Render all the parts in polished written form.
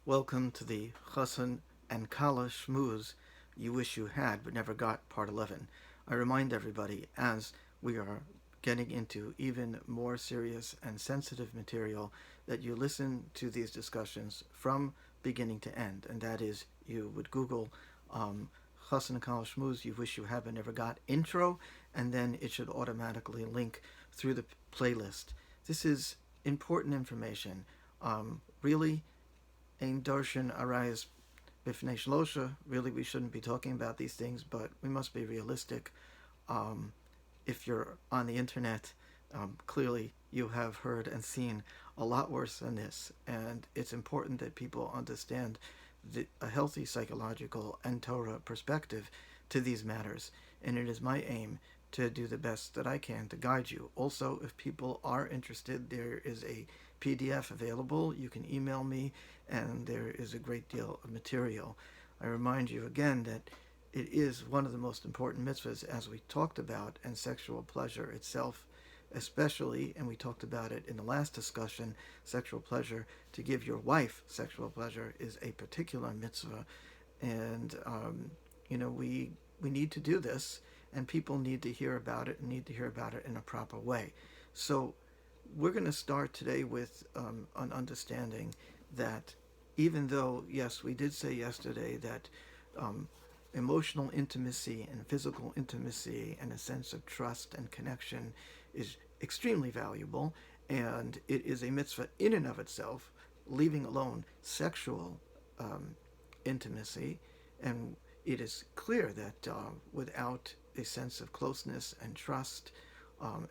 Welcome to the Chosson and Kallah Shmooze you wish you had but never got, part 11. I remind everybody, as we are getting into even more serious and sensitive material, that you listen to these discussions from beginning to end, and that is, you would Google Chosson and Kallah Shmooze you wish you had but never got intro, and then it should automatically link through the playlist. This is important information. Really, Ein Darshan Arayas Bifnei Shlosha. Really, we shouldn't be talking about these things, but we must be realistic. If you're on the internet, clearly you have heard and seen a lot worse than this, and it's important that people understand a healthy psychological and Torah perspective to these matters, and it is my aim to do the best that I can to guide you. Also, if people are interested, there is a PDF available. You can email me, and there is a great deal of material. I remind you again that it is one of the most important mitzvahs, as we talked about, and sexual pleasure itself especially, and we talked about it in the last discussion, sexual pleasure, to give your wife sexual pleasure is a particular mitzvah, and we need to do this, and people need to hear about it and need to hear about it in a proper way. So we're going to start today with an understanding that even though, yes, we did say yesterday that emotional intimacy and physical intimacy and a sense of trust and connection is extremely valuable, and it is a mitzvah in and of itself, leaving alone sexual intimacy, and it is clear that without a sense of closeness and trust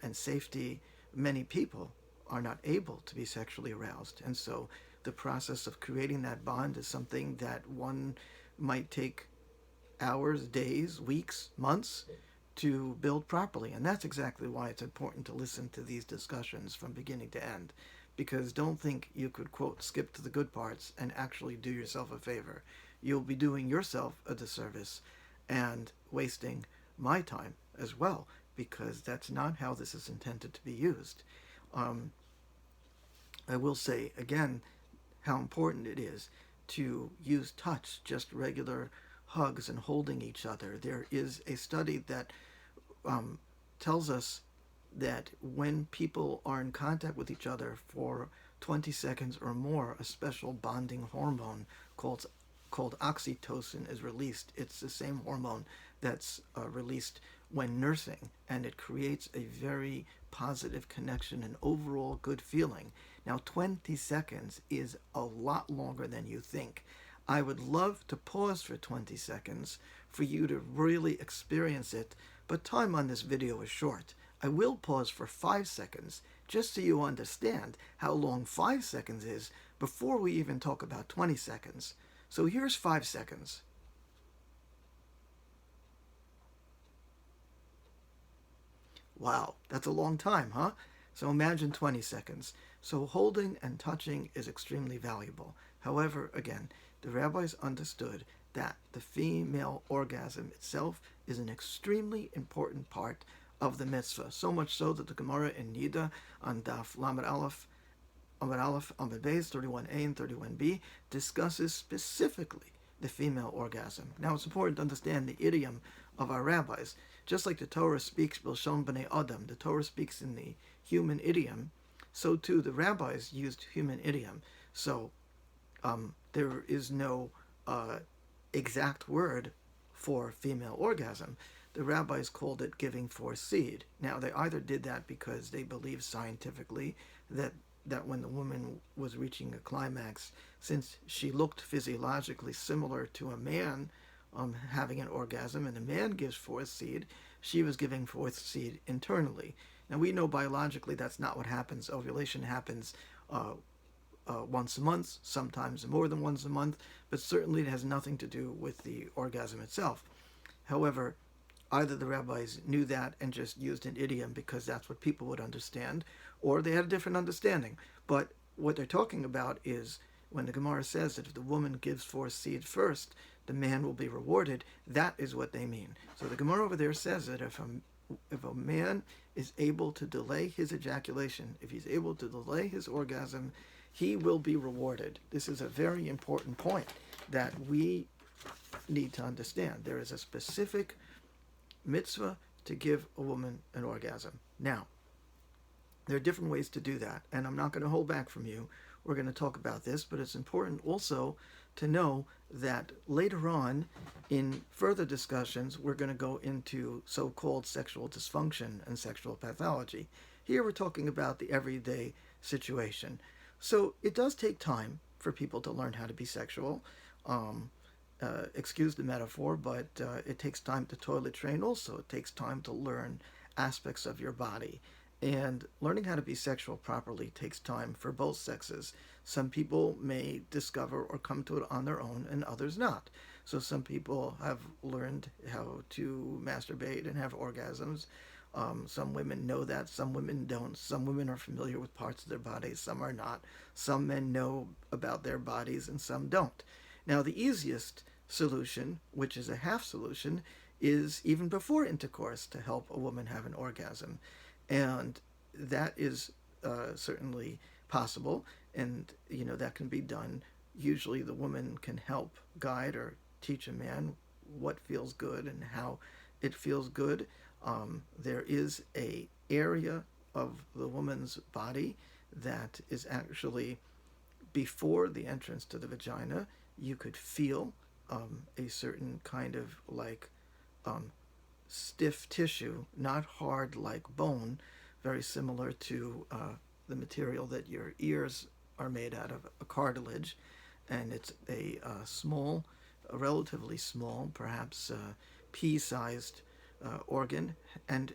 and safety, many people are not able to be sexually aroused. And so the process of creating that bond is something that one might take hours, days, weeks, months to build properly. And that's exactly why it's important to listen to these discussions from beginning to end. Because don't think you could, quote, skip to the good parts and actually do yourself a favor. You'll be doing yourself a disservice and wasting my time as well, because that's not how this is intended to be used. I will say again how important it is to use touch, just regular hugs and holding each other. There is a study that tells us that when people are in contact with each other for 20 seconds or more, a special bonding hormone called oxytocin is released. It's the same hormone that's released when nursing, and it creates a very positive connection and overall good feeling. Now, 20 seconds is a lot longer than you think. I would love to pause for 20 seconds for you to really experience it, but time on this video is short. I will pause for 5 seconds just so you understand how long 5 seconds is before we even talk about 20 seconds. So here's 5 seconds. Wow, that's a long time, huh? So imagine 20 seconds. So holding and touching is extremely valuable. However, again, the rabbis understood that the female orgasm itself is an extremely important part of the mitzvah. So much so that the Gemara in Nida on Daf Lamed Aleph, Amud Beis 31a and 31b discusses specifically the female orgasm. Now, it's important to understand the idiom of our rabbis. Just like the Torah speaks Bilshon B'nei Adam, the Torah speaks in the human idiom, so too the rabbis used human idiom. So there is no exact word for female orgasm. The rabbis called it giving forth seed. Now, they either did that because they believed scientifically that when the woman was reaching a climax, since she looked physiologically similar to a man having an orgasm, and a man gives forth seed, she was giving forth seed internally. Now, we know biologically that's not what happens. Ovulation happens once a month, sometimes more than once a month, but certainly it has nothing to do with the orgasm itself. However, either the rabbis knew that and just used an idiom because that's what people would understand, or they had a different understanding. But what they're talking about is when the Gemara says that if the woman gives forth seed first, the man will be rewarded, that is what they mean. So the Gemara over there says that if a man is able to delay his ejaculation, if he's able to delay his orgasm, he will be rewarded. This is a very important point that we need to understand. There is a specific mitzvah to give a woman an orgasm. Now, there are different ways to do that, and I'm not going to hold back from you. We're going to talk about this, but it's important also to know that later on in further discussions, we're going to go into so-called sexual dysfunction and sexual pathology. Here we're talking about the everyday situation. So it does take time for people to learn how to be sexual. Excuse the metaphor, but it takes time to toilet train also. It takes time to learn aspects of your body. And learning how to be sexual properly takes time for both sexes. Some people may discover or come to it on their own and others not. So some people have learned how to masturbate and have orgasms. Some women know that, some women don't. Some women are familiar with parts of their bodies, some are not. Some men know about their bodies and some don't. Now, the easiest solution, which is a half solution, is even before intercourse to help a woman have an orgasm. And that is certainly possible, and that can be done. Usually the woman can help guide or teach a man what feels good and how it feels good. There is a area of the woman's body that is actually before the entrance to the vagina. You could feel a certain kind of stiff tissue, not hard like bone, very similar to the material that your ears are made out of, a cartilage. And it's a relatively small, perhaps pea-sized organ, and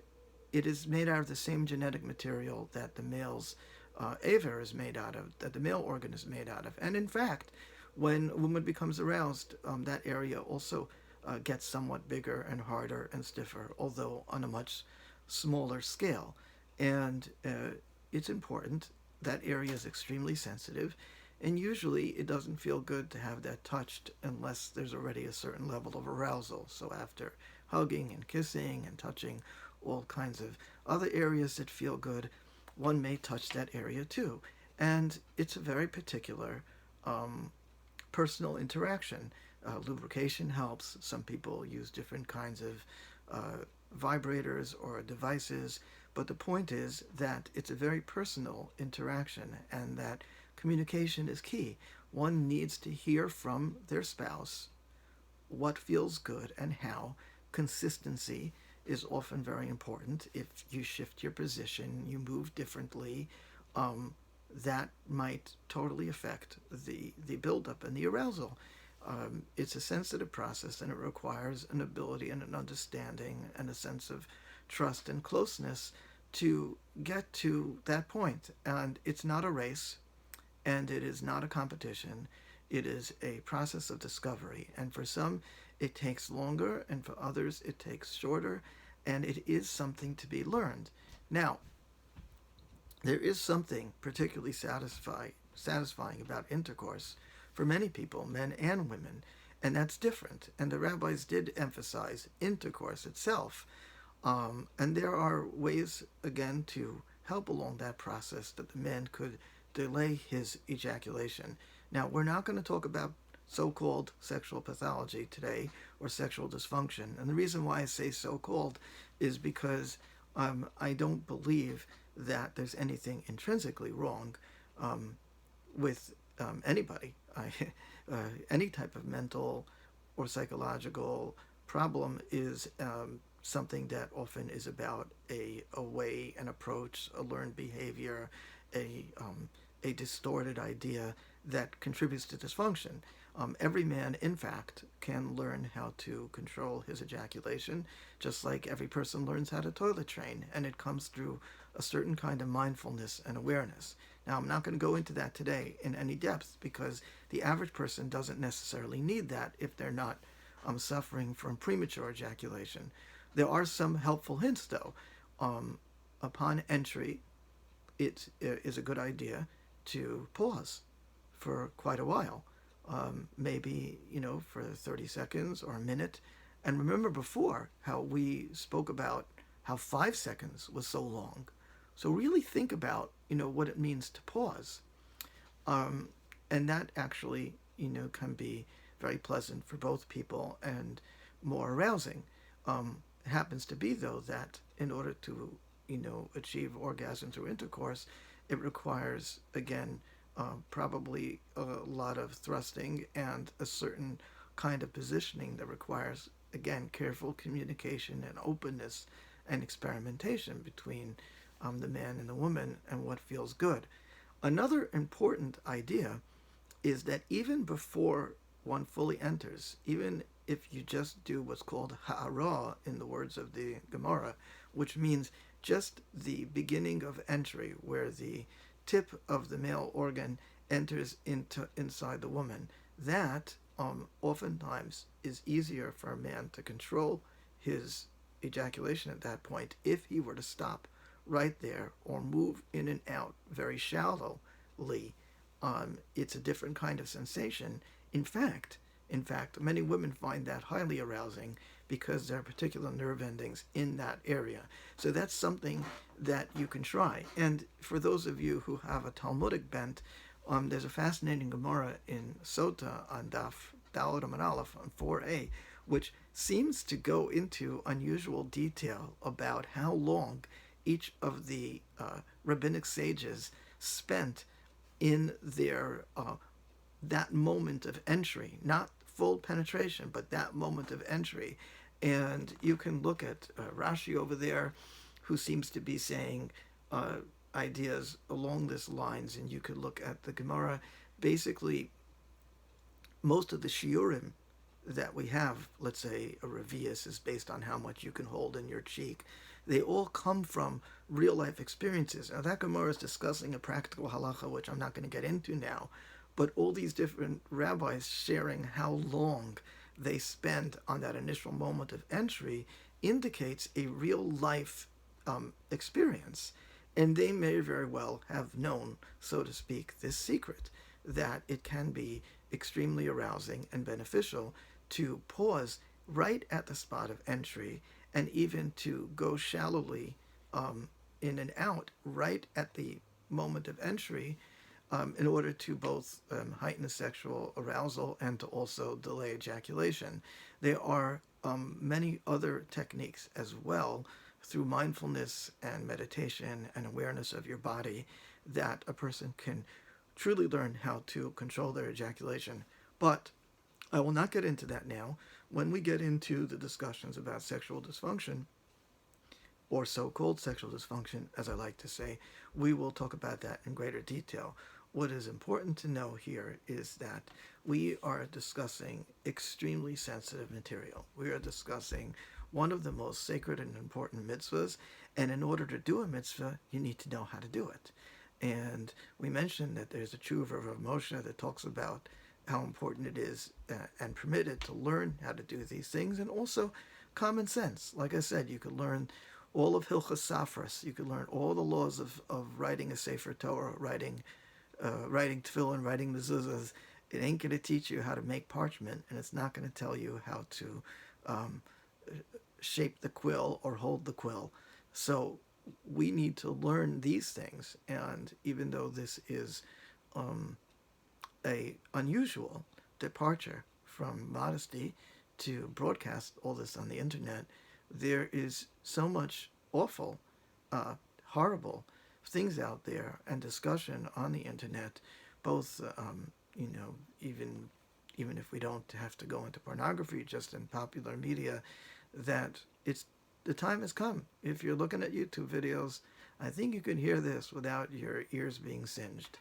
it is made out of the same genetic material that the male's ava is made out of, that the male organ is made out of. And in fact, when a woman becomes aroused, that area also gets somewhat bigger and harder and stiffer, although on a much smaller scale. And it's important. That area is extremely sensitive, and usually it doesn't feel good to have that touched unless there's already a certain level of arousal. So after hugging and kissing and touching all kinds of other areas that feel good, one may touch that area too. And it's a very particular personal interaction. Lubrication helps. Some people use different kinds of vibrators or devices, but the point is that it's a very personal interaction and that communication is key. One needs to hear from their spouse what feels good and how. Consistency is often very important. If you shift your position, you move differently, that might totally affect the buildup and the arousal. It's a sensitive process, and it requires an ability and an understanding and a sense of trust and closeness to get to that point. And it's not a race, and it is not a competition. It is a process of discovery, and for some it takes longer, and for others it takes shorter, and it is something to be learned. Now, there is something particularly satisfying about intercourse for many people, men and women, and that's different. And the rabbis did emphasize intercourse itself. And there are ways, again, to help along that process that the man could delay his ejaculation. Now, we're not going to talk about so-called sexual pathology today or sexual dysfunction. And the reason why I say so-called is because I don't believe that there's anything intrinsically wrong with anybody. Any type of mental or psychological problem is something that often is about a way, an approach, a learned behavior, a distorted idea that contributes to dysfunction. Every man, in fact, can learn how to control his ejaculation, just like every person learns how to toilet train, and it comes through a certain kind of mindfulness and awareness. Now, I'm not going to go into that today in any depth because the average person doesn't necessarily need that if they're not suffering from premature ejaculation. There are some helpful hints, though. Upon entry, it is a good idea to pause for quite a while, maybe, for 30 seconds or a minute. And remember before how we spoke about how 5 seconds was so long. So really think about, what it means to pause. And that actually, can be very pleasant for both people and more arousing. It happens to be, though, that in order to, achieve orgasm through intercourse, it requires, again, probably a lot of thrusting and a certain kind of positioning that requires, again, careful communication and openness and experimentation between the man and the woman and what feels good. Another important idea is that even before one fully enters, even if you just do what's called ha'ara in the words of the Gemara, which means just the beginning of entry, where the tip of the male organ enters inside the woman, that oftentimes is easier for a man to control his ejaculation at that point if he were to stop right there or move in and out very shallowly. It's a different kind of sensation. In fact, many women find that highly arousing because there are particular nerve endings in that area. So that's something that you can try. And for those of you who have a Talmudic bent, there's a fascinating Gemara in Sota on Daf Daled Amud Aleph on 4a, which seems to go into unusual detail about how long each of the rabbinic sages spent in their that moment of entry, not full penetration, but that moment of entry. And you can look at Rashi over there, who seems to be saying ideas along this lines, and you could look at the Gemara. Basically, most of the shiurim that we have, let's say a revius is based on how much you can hold in your cheek. They all come from real life experiences. Now that Gemara is discussing a practical halacha, which I'm not going to get into now, but all these different rabbis sharing how long they spend on that initial moment of entry indicates a real life experience. And they may very well have known, so to speak, this secret, that it can be extremely arousing and beneficial to pause right at the spot of entry and even to go shallowly in and out right at the moment of entry in order to both heighten the sexual arousal and to also delay ejaculation. There are many other techniques as well through mindfulness and meditation and awareness of your body that a person can truly learn how to control their ejaculation. But I will not get into that now. When we get into the discussions about sexual dysfunction, or so-called sexual dysfunction, as I like to say, we will talk about that in greater detail. What is important to know here is that we are discussing extremely sensitive material. We are discussing one of the most sacred and important mitzvahs, and in order to do a mitzvah, you need to know how to do it. And we mentioned that there's a tshuva of Moshe that talks about how important it is and permitted to learn how to do these things, and also common sense. Like I said, you could learn all of Hilchas Safras. You could learn all the laws of writing a Sefer Torah, writing tefillin, writing mezuzahs. It ain't going to teach you how to make parchment, and it's not going to tell you how to shape the quill or hold the quill. So we need to learn these things, and even though this is a unusual departure from modesty to broadcast all this on the internet, there is so much awful, horrible things out there and discussion on the internet, both even if we don't have to go into pornography, just in popular media, that the time has come. If you're looking at YouTube videos, I think you can hear this without your ears being singed.